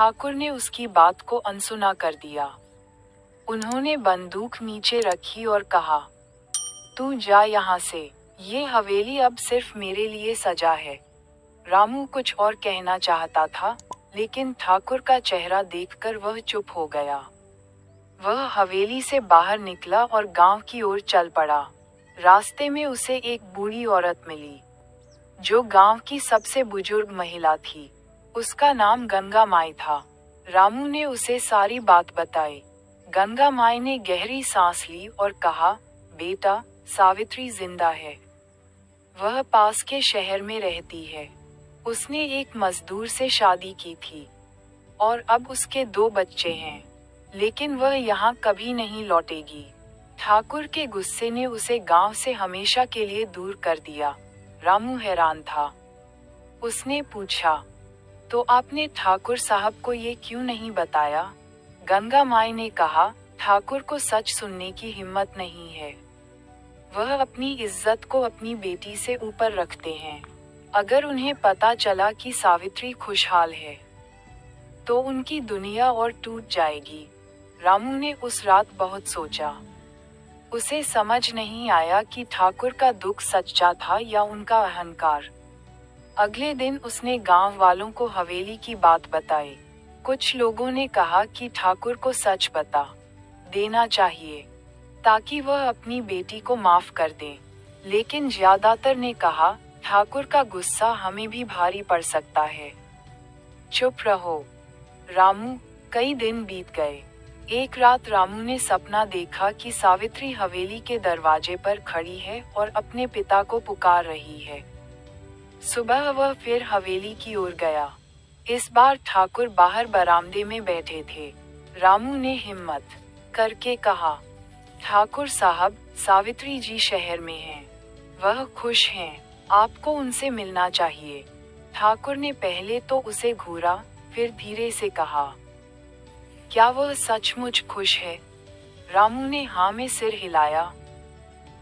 ठाकुर ने उसकी बात को अनसुना कर दिया। उन्होंने बंदूक नीचे रखी और कहा, तू जा यहाँ से, ये हवेली अब सिर्फ मेरे लिए सजा है। रामू कुछ और कहना चाहता था, लेकिन ठाकुर का चेहरा देखकर वह चुप हो गया। वह हवेली से बाहर निकला और गांव की ओर चल पड़ा। रास्ते में उसे एक बूढ़ी औरत मिली, जो गांव की सबसे बुजुर्ग महिला थी। उसका नाम गंगा माई था। रामू ने उसे सारी बात बताई। गंगा माई ने गहरी सांस ली और कहा, बेटा, सावित्री जिंदा है। वह पास के शहर में रहती है। उसने एक मजदूर से शादी की थी और अब उसके 2 बच्चे हैं, लेकिन वह यहाँ कभी नहीं लौटेगी। ठाकुर के गुस्से ने उसे गांव से हमेशा के लिए दूर कर दिया। रामू हैरान था। उसने पूछा, तो आपने ठाकुर साहब को ये क्यों नहीं बताया? गंगा माई ने कहा, ठाकुर को सच सुनने की हिम्मत नहीं है। वह अपनी इज्जत को अपनी बेटी से ऊपर रखते हैं। अगर उन्हें पता चला कि सावित्री खुशहाल है, तो उनकी दुनिया और टूट जाएगी। रामू ने उस रात बहुत सोचा। उसे समझ नहीं आया कि ठाकुर का दुख सच्चा था या उनका अहंकार। अगले दिन उसने गांव वालों को हवेली की बात बताई। कुछ लोगों ने कहा कि ठाकुर को सच बता देना चाहिए, ताकि वह अपनी बेटी को माफ कर दे। लेकिन ज्यादातर ने कहा, ठाकुर का गुस्सा हमें भी भारी पड़ सकता है। चुप रहो। रामू। कई दिन बीत गए। एक रात रामू ने सपना देखा कि सावित्री हवेली के दरवाजे पर खड़ी है और अपने पिता को पुकार रही है। सुबह वह फिर हवेली की ओर गया। इस बार ठाकुर बाहर बरामदे में बैठे थे। रामू ने हिम्मत करके कहा, ठाकुर साहब, सावित्री जी शहर में हैं। वह खुश हैं। आपको उनसे मिलना चाहिए। ठाकुर ने पहले तो उसे घूरा, फिर धीरे से कहा, क्या वह सचमुच खुश है? रामू ने हाँ में सिर हिलाया।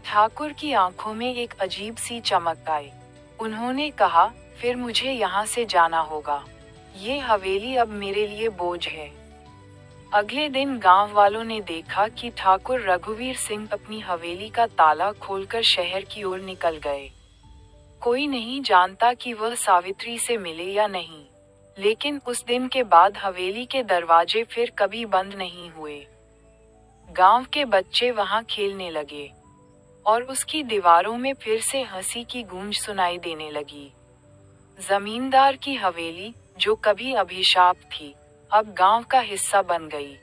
ठाकुर की आंखों में एक अजीब सी चमक आई। उन्होंने कहा, फिर मुझे यहाँ से जाना होगा। ये हवेली अब मेरे लिए बोझ है। अगले दिन गांव वालों ने देखा कि ठाकुर रघुवीर सिंह अपनी हवेली का ताला खोलकर शहर की ओर निकल गए। कोई नहीं जानता कि वह सावित्री से मिले या नहीं, लेकिन उस दिन के बाद हवेली के दरवाजे फिर कभी बंद नहीं हुए। गांव के बच्चे वहां खेलने लगे और उसकी दीवारों में फिर से हंसी की गूंज सुनाई देने लगी। जमींदार की हवेली, जो कभी अभिशाप थी, अब गांव का हिस्सा बन गई।